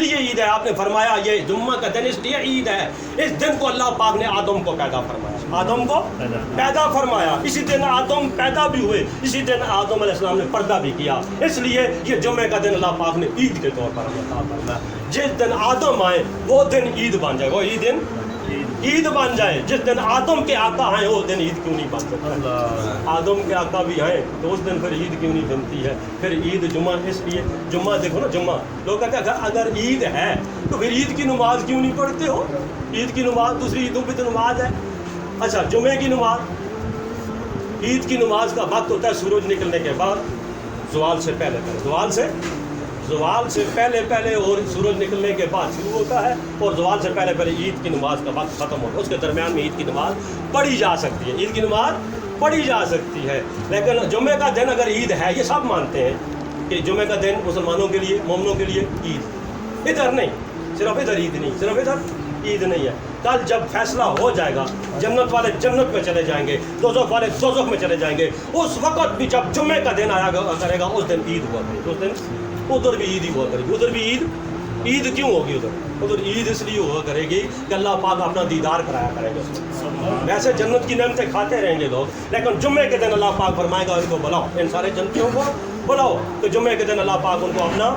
لیے عید ہے. آپ نے فرمایا یہ جمعہ کا دن اس لیے عید ہے, اس دن کو اللہ پاک نے آدم کو پیدا فرمایا, آدم کو پیدا فرمایا. اسی دن آدم پیدا بھی ہوئے, اسی دن آدم علیہ السلام نے پردہ بھی کیا. اس لیے یہ جمعے کا دن اللہ پاک نے عید کے طور پر عطا فرمایا. جس دن آدم آئے وہ دن عید بن جائے, وہ دن عید بن جائے. جس دن آدم کے آقا آئے وہ دن عید کیوں نہیں بن سکتا؟ آدم کے آقا بھی آئے تو اس دن پھر عید کیوں نہیں بنتی ہے؟ پھر عید جمعہ, اس لیے جمعہ دیکھو نا, جمعہ لوگ کہتے ہیں اگر عید ہے تو پھر عید کی نماز کیوں نہیں پڑھتے ہو؟ عید کی نماز دوسری عیدوں پہ تو نماز ہے. اچھا جمعے کی نماز, عید کی نماز کا وقت ہوتا ہے سورج نکلنے کے بعد, زوال سے پہلے پہلے, زوال سے پہلے اور سورج نکلنے کے بعد شروع ہوتا ہے, اور زوال سے پہلے عید کی نماز کا وقت ختم ہوتا ہے. اس کے درمیان میں عید کی نماز پڑھی جا سکتی ہے, عید کی نماز پڑھی جا سکتی ہے. لیکن جمعے کا دن اگر عید ہے, یہ سب مانتے ہیں کہ جمعے کا دن مسلمانوں کے لیے, مومنوں کے لیے عید. ادھر نہیں, صرف ادھر عید نہیں, صرف ادھر عید نہیں ہے. کل جب فیصلہ ہو جائے گا, جنت والے جنت میں چلے جائیں گے, دوزخ والے دوزخ میں چلے جائیں گے, اس وقت بھی جب جمعے کا دن آیا کرے گا اس دن عید ہوا کرے گی, اس دن ادھر بھی عید ہی ہوا کرے گی. ادھر بھی عید کیوں ہوگی؟ ادھر عید اس لیے ہوا کرے گی کہ اللہ پاک اپنا دیدار کرایا کرے گا. ویسے جنت کی نعمتیں کھاتے رہیں گے لوگ, لیکن جمعے کے دن اللہ پاک فرمائے گا ان کو بلاؤ, ان سارے جنتیوں کو بلاؤ, تو جمعے کے دن اللہ پاک ان کو اپنا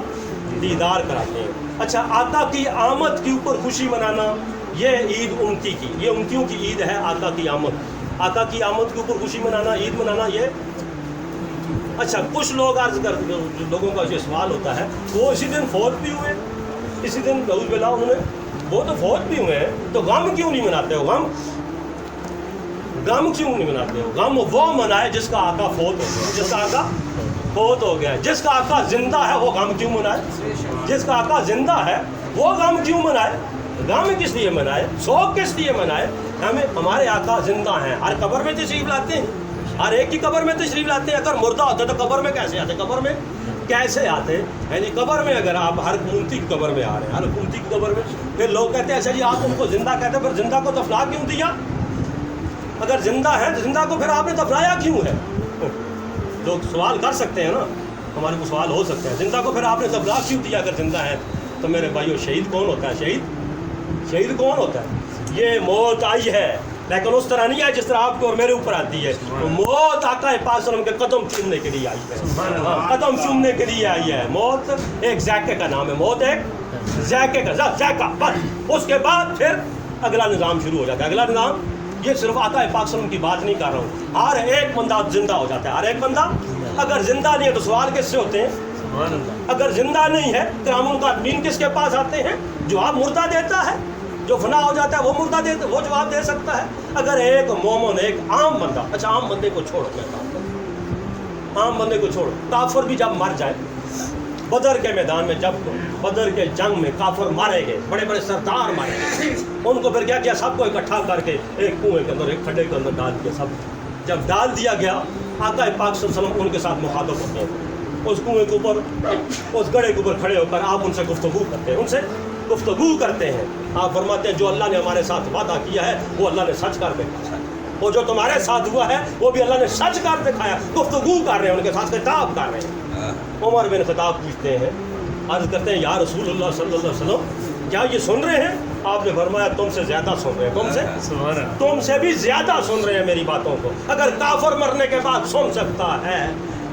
دیدار کراتے ہیں. اچھا, آقا کی آمد کے اوپر خوشی منانا, یہ عید امتی کی, یہ امتیوں کی عید ہے. آقا کی آمد, آقا کی آمد کے اوپر خوشی منانا, عید منانا یہ. اچھا, کچھ لوگ عرض کر, لوگوں کا جو سوال ہوتا ہے وہ اسی دن فوت بھی ہوئے, اسی دن نعوذ باللہ انہوں نے, وہ تو فوت بھی ہوئے ہیں, تو غم کیوں نہیں مناتے ہو؟ غم کیوں نہیں مناتے ہو؟ غم وہ منائے جس کا آقا فوت ہو گیا, جس کا آقا فوت ہو گیا. جس کا آقا زندہ ہے وہ غم کیوں منائے؟ جس کا آقا زندہ ہے وہ غم کیوں منائے؟ غم کس لیے منائے, شوق کس لیے منائے؟ ہمارے آقا زندہ ہیں, ہر قبر میں تشریف لاتے ہیں, ہر ایک کی قبر میں تشریف لاتے ہیں. اگر مردہ ہوتے تو قبر میں کیسے آتے؟ قبر میں کیسے آتے؟ یعنی قبر میں اگر آپ ہر امتی کی قبر میں آ رہے ہیں, ہر امتی کی قبر میں, پھر لوگ کہتے ہیں اچھا جی آپ ان کو زندہ کہتے ہیں, پھر زندہ کو دفنا کیوں دیا؟ اگر زندہ ہے تو زندہ کو پھر آپ نے دفنایا کیوں ہے؟ لوگ سوال کر سکتے ہیں نا, ہمارے کو سوال ہو سکتے ہیں, زندہ کو پھر آپ نے دفنا کیوں دیا اگر زندہ ہے؟ تو میرے بھائیو, شہید کون ہوتا ہے؟ شہید کون ہوتا ہے؟ یہ موت آئی ہے, لیکن اس طرح نہیں ہے جس طرح آپ کو اور میرے اوپر آتی ہے. موت آقا پاک صلی اللہ علیہ وسلم کے قدم چومنے کے لیے آئی ہے, قدم چومنے کے لیے آئی ہے. موت ایک ذائقے کا نام ہے, موت ایک ذائقے کا ذائقہ, بس اس کے بعد پھر اگلا نظام شروع ہو جاتا ہے. اگلا نظام, یہ صرف آقا پاک صلی اللہ علیہ وسلم کی بات نہیں کر رہا ہوں, ہر ایک بندہ زندہ ہو جاتا ہے, ہر ایک بندہ. اگر زندہ نہیں ہے تو سوال کس سے ہوتے ہیں؟ اگر زندہ نہیں ہے کرام القاتمین کس کے پاس آتے ہیں؟ جو آپ مردہ دیتا ہے, جو فنا ہو جاتا ہے وہ مردہ دیتا, وہ جواب دے سکتا ہے. اگر ایک مومن, ایک عام بندہ, اچھا عام بندے کو چھوڑو, عام بندے کو چھوڑو, کافر بھی جب مر جائے, بدر کے میدان میں, جب بدر کے جنگ میں کافر مارے گئے, بڑے بڑے سردار مارے گئے, ان کو پھر کیا کیا؟ سب کو اکٹھا کر کے ایک کنویں کے اندر, ایک کھڈے کے اندر ڈال دیا. سب جب ڈال دیا گیا, آقا پاک صلی اللہ علیہ وسلم ان کے ساتھ مخاطب ہوتے ہیں, اس کنویں کے اوپر, اس گڑھے کے اوپر کھڑے ہو کر آپ ان سے گفتگو کرتے ہیں, ان سے گفتگو کرتے ہیں. آپ فرماتے ہیں جو اللہ نے ہمارے ساتھ وعدہ کیا ہے وہ اللہ نے سچ کر دکھایا, وہ جو تمہارے ساتھ ہوا ہے وہ بھی اللہ نے سچ کر دکھایا. گفتگو کر رہے ہیں, ان کے ساتھ خطاب کر رہے ہیں. عمر بن خطاب پوچھتے ہیں, عرض کرتے ہیں یا رسول اللہ صلی اللہ علیہ وسلم کیا یہ سن رہے ہیں؟ آپ نے فرمایا تم سے زیادہ سن رہے ہیں, تم سے بھی زیادہ سن رہے ہیں میری باتوں کو. اگر کافر مرنے کے بعد سن سکتا ہے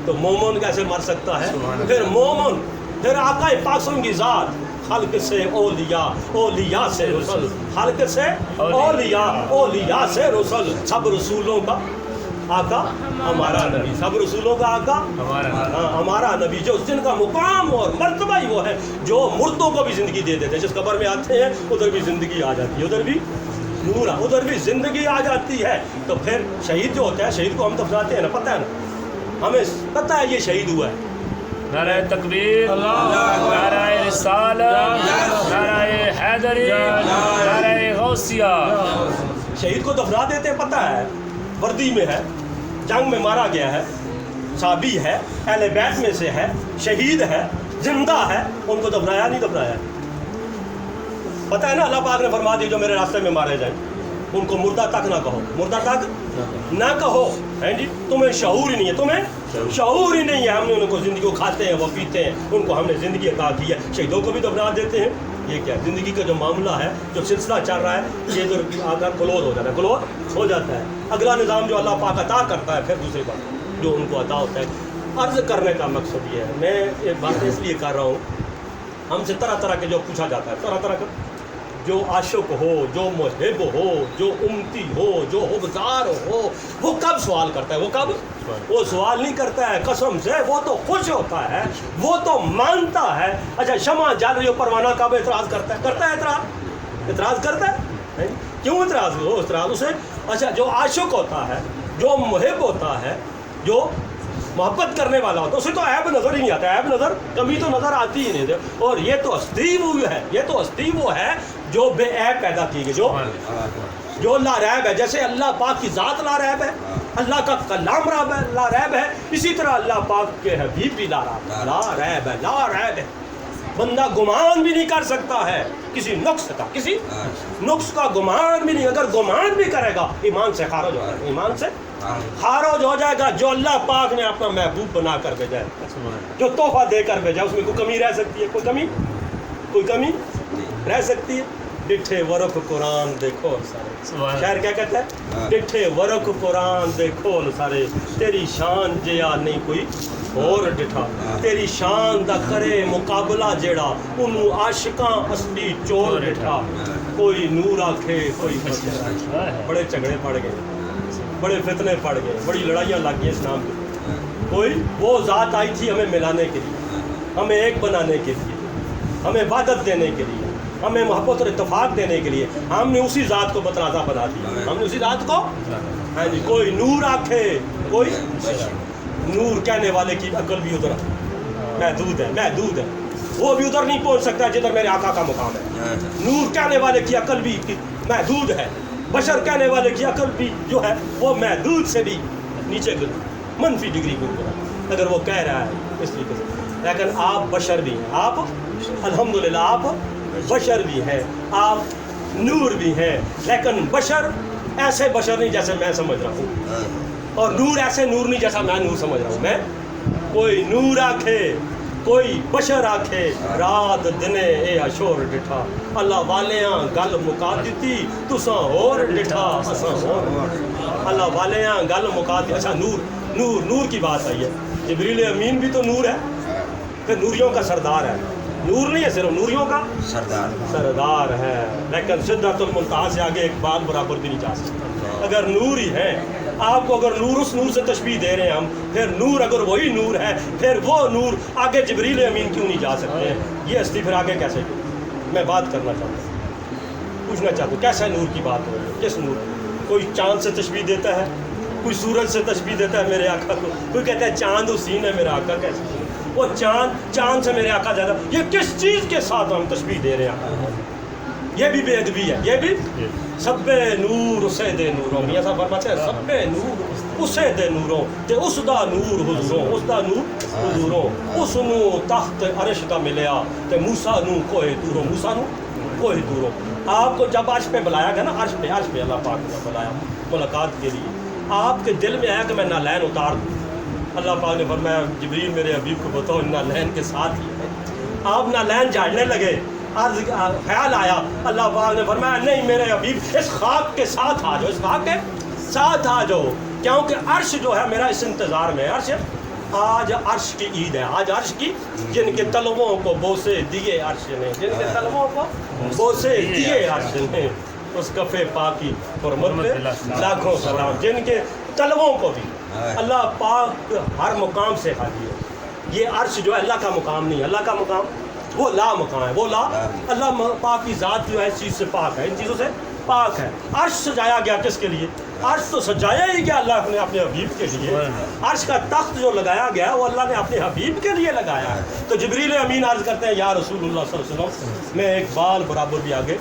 تو مومن کیسے مر سکتا ہے؟ پھر مومن, پھر آقا پاک صلی اللہ علیہ وسلم کی ذات, خلق سے اولیاء, اولیاء سے رسل, خلق سے اولیاء, اولیاء سے رسل. سب رسولوں کا آقا ہمارا نبی, سب رسولوں کا آقا ہمارا نبی, جو اس دن کا مقام اور مرتبہ ہی وہ ہے جو مردوں کو بھی زندگی دے دیتے ہیں. جس قبر میں آتے ہیں ادھر بھی زندگی آ جاتی ہے, ادھر بھی نور, ادھر بھی زندگی آ جاتی ہے. تو پھر شہید جو ہوتا ہے, شہید کو ہم دفناتے ہیں نا, پتہ ہے نا, ہمیں پتہ ہے یہ شہید ہوا ہے. نعرہ تکبیر, نعرہ رسالت, نعرہ حیدری, نعرہ غوثیہ. شہید کو دفنا دیتے ہیں, پتہ ہے وردی میں ہے, جنگ میں مارا گیا ہے, صحابی ہے, اہل بیت میں سے ہے, شہید ہے, زندہ ہے, ان کو دفنایا نہیں دفنایا؟ پتہ ہے نا اللہ پاک نے فرما دی جو میرے راستے میں مارے جائیں, ان کو مردہ تک نہ کہو، مردہ تک نہ کہو، ہیں جی تمہیں شعور ہی نہیں ہے، تمہیں شعور ہی نہیں ہے. ہم نے ان کو زندگی کو کھاتے ہیں، وہ پیتے ہیں، ان کو ہم نے زندگی عطا کی ہے. شہیدوں کو بھی تو بنا دیتے ہیں. یہ کیا زندگی کا جو معاملہ ہے، جو سلسلہ چل رہا ہے، یہ تو آ کر کلوز ہو جاتا ہے، کلوز ہو جاتا ہے. اگلا نظام جو اللہ پاک عطا کرتا ہے، پھر دوسری بات جو ان کو عطا ہوتا ہے. عرض کرنے کا مقصد یہ ہے، میں ایک بات اس لیے کر رہا ہوں، ہم سے طرح طرح کے جو پوچھا جاتا ہے، طرح طرح کا جو عاشق ہو، جو محب ہو، جو امتی ہو، جو حبزار ہو، وہ کب سوال کرتا ہے؟ وہ کب؟ وہ سوال نہیں کرتا ہے قسم سے، وہ تو خوش ہوتا ہے، وہ تو مانتا ہے. اچھا شمع جل رہی ہو، پروانہ کب اعتراض کرتا ہے؟ کرتا ہے اعتراض کرتا ہے. کیوں اعتراض ہو؟ اعتراض اسے اچھا جو عاشق ہوتا ہے، جو محب ہوتا ہے، جو محبت کرنے والا ہوتا ہے، اسے تو عیب نظر ہی نہیں آتا. عیب نظر کمی تو نظر آتی ہی نہیں ہے. اور یہ تو ہستی وہ ہے، یہ تو ہستی وہ ہے جو بے عیب پیدا کی گئی، جو لا ریب ہے. جیسے اللہ پاک کی ذات لا ریب ہے، اللہ کا کلام لا ریب ہے، اسی طرح اللہ پاک کے حبیب بھی لا ریب ہے، لا ریب ہے. بندہ گمان بھی نہیں کر سکتا ہے کسی نقص کا، کسی نقص کا گمان بھی نہیں. اگر گمان بھی کرے گا ایمان سے خارج ہو جائے گا، ایمان سے خارج ہو جائے گا. جو اللہ پاک نے اپنا محبوب بنا کر بھیجا ہے، جو تحفہ دے کر بھیجا، اس میں کوئی کمی رہ سکتی ہے؟ کوئی کمی رہ سکتی ہے؟ ڈٹھے ورق قرآن دیکھو سارے، شاعر کیا کہتا ہے؟ ڈٹھے ورق قرآن دیکھو سارے، تیری شان جیا نہیں کوئی اور ڈٹھا، تیری شان دا کرے مقابلہ جیڑا، انہوں عاشقاں اصلی چور ڈٹھا. کوئی نور آکھے کوئی بچہ. بڑے جھگڑے پڑ گئے، بڑے فتنے پڑ گئے، بڑی لڑائیاں لگ گئی اسلام کی. کوئی وہ ذات آئی تھی ہمیں ملانے کے لیے، ہمیں ایک بنانے کے لیے، ہمیں وحدت دینے کے لیے، ہمیں محبت اور اتفاق دینے کے لیے. ہم نے اسی ذات کو بترازہ بنا دیا، ہم نے اسی ذات کو. ہاں جی کوئی نور آکھے کوئی، نور کہنے والے کی عقل بھی ادھر محدود ہے، وہ بھی ادھر نہیں پہنچ سکتا جدھر میرے آقا کا مقام ہے. نور کہنے والے کی عقل بھی محدود ہے، بشر کہنے والے کی عقل بھی جو ہے وہ محدود سے بھی نیچے منفی ڈگری کو اگر وہ کہہ رہا ہے اس طریقے سے. لیکن آپ بشر بھی ہیں، آپ الحمدللہ آپ بشر بھی ہیں، آپ نور بھی ہیں. لیکن بشر ایسے بشر نہیں جیسے میں سمجھ رہا ہوں، اور نور ایسے نور نہیں جیسا میں نور سمجھ رہا ہوں. میں کوئی نور آکھے کوئی بشر آکھے، رات دنے اے اشور ڈٹھا. اللہ والیاں گل مکا دیتی تساں اور ڈٹھا اساں اور. اللہ والیاں گل مکا دی. اچھا نور کی بات آئی ہے. جبریل امین بھی تو نور ہے، پھر نوریوں کا سردار ہے. نور نہیں ہے صرف، نوریوں کا سردار ہے. لیکن سدرۃ المنتہا سے آگے ایک بال برابر بھی نہیں جا سکتا. اگر نور ہی ہے، آپ کو اگر نور اس نور سے تشبیہ دے رہے ہیں ہم، پھر نور اگر وہی نور ہے، پھر وہ نور آگے جبریل امین کیوں نہیں جا سکتے ہیں؟ یہ ہستی پھر آگے کیسے؟ میں بات کرنا چاہتا ہوں، پوچھنا چاہتا ہوں کیسا نور کی بات ہو رہی ہے؟ کس نور؟ کوئی چاند سے تشبیہ دیتا ہے، کوئی سورج سے تشبیہ دیتا ہے میرے آقا کو، کوئی کہتا ہے چاند حسین ہے میرا آقا. کیسے وہ چاند سے میرے آقا زیادہ؟ یہ کس چیز کے ساتھ ہم تشبیہ دے رہے ہیں؟ یہ بھی بے ادبی ہے. یہ بھی سب نور اسے دے نوروں، میاں صاحب فرماتے ہیں سب نور اسے دے نوروں، تے اس دا نور حضوروں، اس دا نور حضوروں. اس نو تخت عرش دا ملیا تے موسیٰ نو کوہ دوروں، موسیٰ نو کوہ دوروں. آپ کو جب عرش پہ بلایا گیا نا، عرش پہ اللہ پاک نے بلایا ملاقات کے لیے، آپ کے دل میں آیا کہ میں نالین اتار دوں. اللہ پاک نے فرمایا جبریل میرے حبیب کو بتاؤ نالین کے ساتھ ہی ہے. آپ نالین جھاڑنے لگے، خیال آیا، اللہ پاک نے فرمایا نہیں میرے حبیب اس خاک کے ساتھ آ جاؤ، اس خاک کے ساتھ آ جاؤ، کیونکہ عرش جو ہے میرا اس انتظار میں. عرش آج عرش کی عید ہے، آج عرش کی، جن کے طلبوں کو بوسے دیے عرش نے، جن کے طلبوں کو بوسے دیے عرش نے، اس کفے پاکی حرمت پہ لاکھوں سلام. جن کے طلبوں کو بھی اللہ پاک ہر مقام سے خالی ہے. یہ عرش جو ہے اللہ کا مقام نہیں ہے، اللہ کا مقام وہ لا مقام ہے، وہ لا. اللہ پاک کی ذات جو ہے اس چیز سے پاک ہے، ان چیزوں سے پاک ہے. عرش سجایا گیا کس کے لیے؟ عرش تو سجایا ہی گیا اللہ نے اپنے حبیب کے لیے. عرش کا تخت جو لگایا گیا وہ اللہ نے اپنے حبیب کے لیے لگایا ہے. تو جبریل امین عرض کرتے ہیں یا رسول اللہ صلی اللہ علیہ وسلم، میں ایک بال برابر بھی آگے،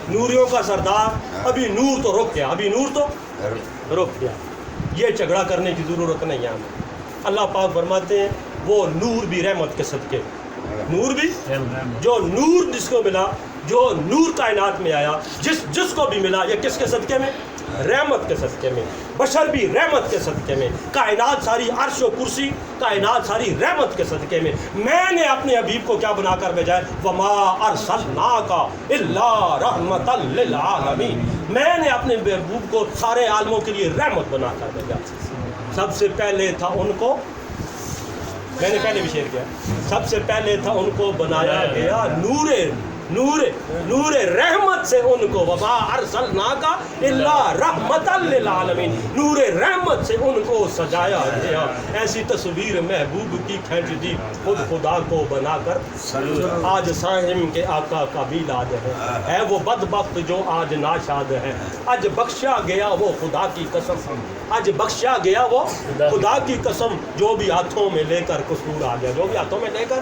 نوریوں کا سردار. ابھی نور تو رک گیا، ابھی نور تو رک گیا. یہ جھگڑا کرنے کی ضرورت نہیں ہے ہمیں. اللہ پاک فرماتے ہیں وہ نور بھی رحمت کے صدقے، نور بھی جو نور جس کو ملا جو نور کائنات میں آیا، جس کو بھی ملا، یہ کس کے صدقے میں؟ رحمت کے صدقے میں، بشر بھی رحمت کے صدقے میں، کائنات ساری عرش و کرسی، کائنات ساری رحمت کے صدقے میں۔ میں نے اپنے حبیب کو کیا بنا کر بھیجا ہے؟ وما ارسلناک الا رحمۃ للعالمین۔ میں نے اپنے محبوب کو سارے عالموں کے لیے رحمت بنا کر بھیجا۔ سب سے پہلے تھا ان کو، میں نے پہلے بھی شیئر کیا، سب سے پہلے تھا ان کو بنایا گیا نور رحمت سے، ان کو وما ارسلناک الا رحمۃ للعالمین، نور رحمت سے ان کو سجایا گیا۔ ایسی تصویر محبوب کی کھینچ دی خود خدا کو بنا کر۔ آج صاحب کے آقا کا میلاد ہے وہ بدبخت جو آج ناشاد ہے۔ آج بخشا گیا وہ خدا کی قسم، آج بخشا گیا وہ خدا کی قسم، جو بھی ہاتھوں میں لے کر قصور آ گیا، جو بھی ہاتھوں میں لے کر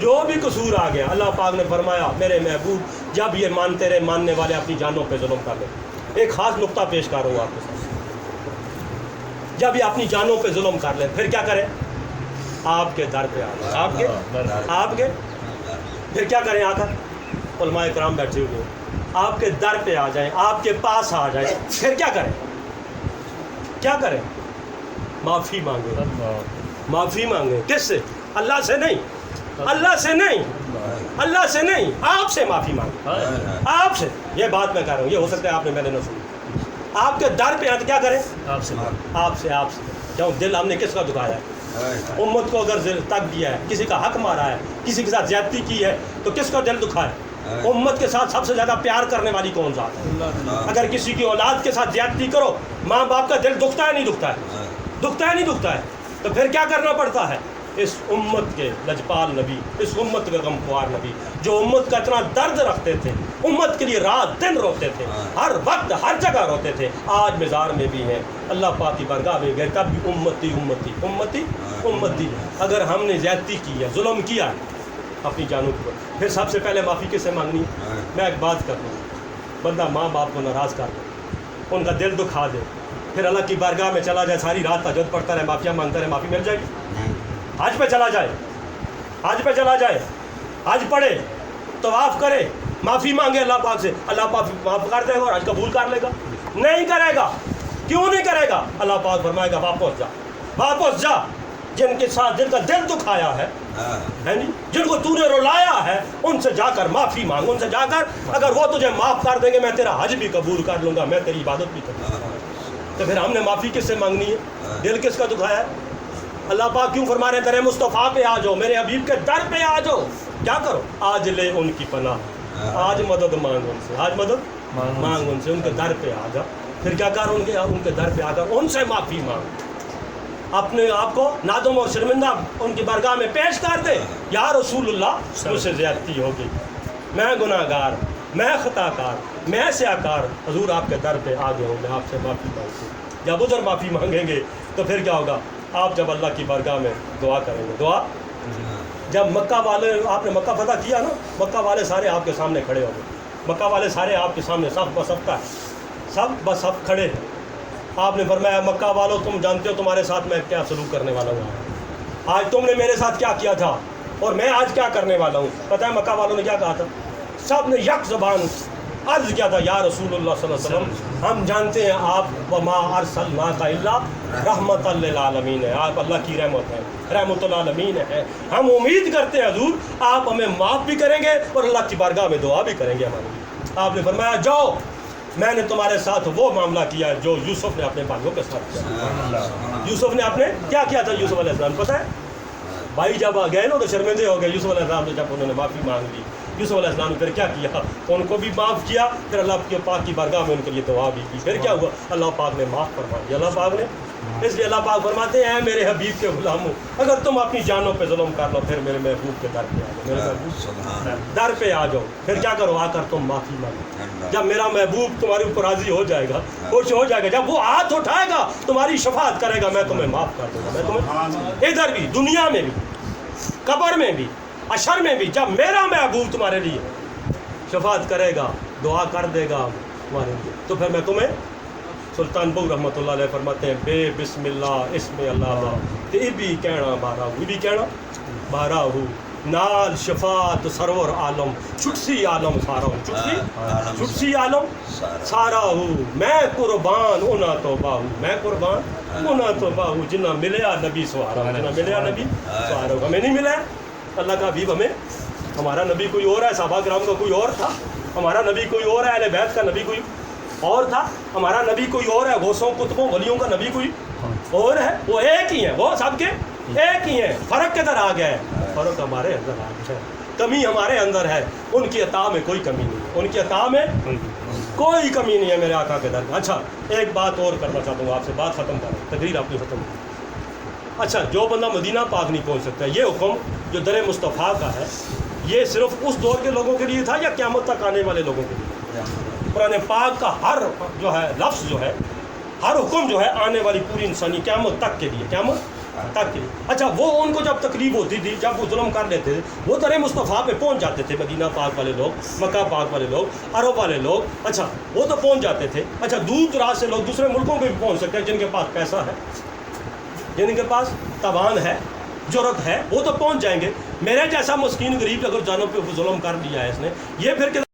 جو بھی قصور آ گیا۔ اللہ پاک نے فرمایا میرے محبوب جب یہ مانتے رہے ماننے والے اپنی جانوں پہ ظلم کر لیں۔ ایک خاص نقطہ پیش کر رہا ہوں آپ کے ساتھ، جب یہ اپنی جانوں پہ ظلم کر لیں پھر کیا کریں؟ آپ کے در پہ آ جائیں، آپ کے پھر کیا کریں؟ آ کر علماء کرام بیٹھے ہوئے آپ کے در پہ آ جائیں، آپ کے پاس آ جائیں، پھر کیا کریں؟ کیا کریں؟ معافی مانگیں، معافی مانگیں۔ کس سے؟ اللہ سے نہیں، اللہ سے نہیں، اللہ سے نہیں، آپ سے معافی مانگیں، آپ سے۔ یہ بات میں کہہ رہا ہوں، یہ ہو سکتا ہے آپ نے میں نے نہ سنی۔ آپ کے در پہ آتے کیا کریں؟ آپ سے، آپ سے، آپ سے۔ کیوں؟ دل ہم نے کس کا دکھایا ہے؟ امت کو اگر تک دیا ہے، کسی کا حق مارا ہے، کسی کے ساتھ زیادتی کی ہے، تو کس کا دل دکھا ہے؟ امت کے ساتھ سب سے زیادہ پیار کرنے والی کون ذات ہے؟ اگر کسی کی اولاد کے ساتھ زیادتی کرو، ماں باپ کا دل دکھتا ہے نہیں دکھتا ہے؟ دکھتا ہے نہیں دکھتا ہے؟ تو پھر کیا کرنا پڑتا ہے؟ اس امت کے لجپال نبی، اس امت کے غمخوار نبی، جو امت کا اتنا درد رکھتے تھے، امت کے لیے رات دن روتے تھے، ہر وقت ہر جگہ روتے تھے، آج مزار میں بھی ہیں، اللہ پاک کی بارگاہ میں گئے، تب بھی امتی امتی امتی امتی۔ اگر ہم نے زیادتی کی ہے، ظلم کیا ہے اپنی جانوں کے اوپر، پھر سب سے پہلے معافی کس سے مانگنی ہے؟ میں ایک بات کر دوں، بندہ ماں باپ کو ناراض کر دے، ان کا دل دکھا دے، پھر اللہ کی بارگاہ میں چلا جائے، ساری رات تہجد پڑھتا رہے، معافیاں مانگتا رہے، معافی مل جائے گی؟ حج پہ چلا جائے، حج پہ چلا جائے، حج پڑھے، طواف کرے، معافی مانگے اللہ پاک سے، اللہ پاک معاف کر دے گا اور حج قبول کر لے گا؟ نہیں کرے گا۔ کیوں نہیں کرے گا؟ اللہ پاک فرمائے گا واپس جا، واپس جا، جن کے ساتھ جن کا دل دکھایا ہے جن کو تو نے رلایا ہے، ان سے جا کر معافی مانگ، ان سے جا کر اگر وہ تجھے معاف کر دیں گے، میں تیرا حج بھی قبول کر لوں گا، میں تیری عبادت بھی کروں گا۔ تو پھر ہم نے معافی کس سے مانگنی ہے؟ دل کس کا دکھایا ہے؟ اللہ پاک کیوں فرما رہے ہیں در مصطفیٰ پہ آ جاؤ، میرے حبیب کے در پہ آ جاؤ، کیا کرو؟ آج لے ان کی پناہ، آج مدد مانگ ان سے، آج مدد مانگ ان سے، ان کے در پہ آ جا، پھر کیا کر؟ ان کے در پہ آ کر ان سے معافی مانگ، اپنے آپ کو نادم اور شرمندہ ان کی بارگاہ میں پیش کر دے، یا رسول اللہ مجھ سے زیادتی ہو گئی، میں گناہ گار، میں خطا کار، میں سیاکار، حضور آپ کے در پہ آ گیا ہوں، میں آپ سے معافی مانگتا ہوں۔ جب ادھر معافی مانگیں گے تو پھر کیا ہوگا؟ آپ جب اللہ کی بارگاہ میں دعا کریں گے، دعا جب مکہ والے، آپ نے مکہ فتح کیا نا، مکہ والے سارے آپ کے سامنے کھڑے ہو گئے، مکہ والے سارے آپ کے سامنے صف بصف کا سب بصف کھڑے ہیں۔ آپ نے فرمایا مکہ والوں تم جانتے ہو تمہارے ساتھ میں کیا سلوک کرنے والا ہوں، آج تم نے میرے ساتھ کیا کیا تھا اور میں آج کیا کرنے والا ہوں۔ پتہ ہے مکہ والوں نے کیا کہا تھا؟ سب نے یک زبان عرض کیا تھا، یا رسول اللہ صلی اللہ علیہ وسلم، ہم جانتے ہیں آپ وما ارسلناک الا رحمۃ للعالمین ہے، آپ اللہ کی رحمت ہے، رحمۃ للعالمین ہے۔ ہم امید کرتے ہیں حضور آپ ہمیں معاف بھی کریں گے اور اللہ کی بارگاہ میں دعا بھی کریں گے ہمارے لیے۔ آپ نے فرمایا جاؤ، میں نے تمہارے ساتھ وہ معاملہ کیا ہے جو یوسف نے اپنے بھائیوں کے ساتھ کیا۔ یوسف نے اپنے کیا کیا تھا؟ یوسف علیہ السلام پتہ ہے، بھائی جب گئے نا تو شرمندے ہو گئے، یوسف علیہ السلام سے جب انہوں نے معافی مانگ لی، یوسف علیہ السلام نے پھر کیا کیا؟ ان کو بھی معاف کیا، پھر اللہ کے پاک کی بارگاہ میں ان کے لیے دعا بھی کی، پھر کیا ہوا؟ اللہ پاک نے معاف فرما دیا، اللہ پاک نے۔ اس لیے اللہ پاک فرماتے ہیں میرے حبیب کے غلاموں، اگر تم اپنی جانوں پہ ظلم کر لو پھر میرے محبوب کے در پہ آ جاؤ، میرے محبوب در پہ آ جاؤ، پھر کیا کرو؟ آ کر تم معافی مانگو۔ جب میرا محبوب تمہارے اوپر راضی ہو جائے گا، خوش ہو جائے گا، جب وہ ہاتھ اٹھائے گا تمہاری شفاعت کرے گا، میں تمہیں معاف کر دوں گا، میں تمہیں ادھر بھی، دنیا میں بھی، قبر میں بھی، حشر میں بھی، جب میرا محبوب تمہارے لیے شفاعت کرے گا، دعا کر دے گا تمہارے لیے، تو پھر میں تمہیں، سلطان بو رحمۃ اللہ علیہ فرماتے ہیں بے بسم اللہ اسم اللہ تے بھی کہنا بارہ ہو، بھی کہنا بارہ ہو، نال شفاعت سرور عالم چھٹسی عالم سارا ہوں چھٹسی عالم سارا ہوں میں قربان اونا توبہ ہوں میں قربان اونا توبہ ہوں جنہ ملیا نبی سوارا ہوں جنہ ملیا نبی سوارا ہوں ہمیں نہیں ملا ہے اللہ کا حبیب ہمیں ہمارا نبی کوئی اور ہے صحابہ کرام کا کوئی اور تھا ہمارا نبی کوئی اور ہے اہل بیت کا نبی کوئی اور تھا ہمارا نبی کوئی اور ہے غوثوں قطبوں ولیوں کا نبی کوئی اور ہے وہ ایک ہی ہیں وہ سب کے ایک ہی ہیں فرق کدھر آ گیا ہے فرق ہمارے اندر آ گیا ہے کمی ہمارے اندر ہے ان کی عطا میں کوئی کمی نہیں ہے ان کی عطا میں کوئی کمی نہیں ہے میرے آقا کے در میں اچھا ایک بات اور کرنا چاہتا ہوں آپ سے بات ختم کریں تقریر اپنی ختم کریں اچھا جو بندہ مدینہ پاک نہیں پہنچ سکتا یہ حکم جو در مصطفیٰ کا ہے یہ صرف اس دور کے لوگوں کے لیے تھا یا قیامت تک آنے والے لوگوں کے لیے قرآن پاک کا ہر جو ہے لفظ جو ہے ہر حکم جو ہے آنے والی پوری انسانی قیامت تک کے لیے قیامت تک کے لیے اچھا وہ ان کو جب تکلیف ہوتی تھی جب وہ ظلم کر لیتے تھے وہ در مصطفیٰ پہ پہنچ جاتے تھے مدینہ پاک والے لوگ مکہ پاک والے لوگ عرب والے لوگ اچھا وہ تو پہنچ جاتے تھے اچھا دور دراز سے لوگ دوسرے ملکوں پہ بھی پہنچ سکتے ہیں جن کے پاس پیسہ ہے جن کے پاس توان ہے جرت ہے وہ تو پہنچ جائیں گے میرے جیسا مسکین غریب اگر جانوں پہ ظلم کر دیا ہے اس نے یہ پھر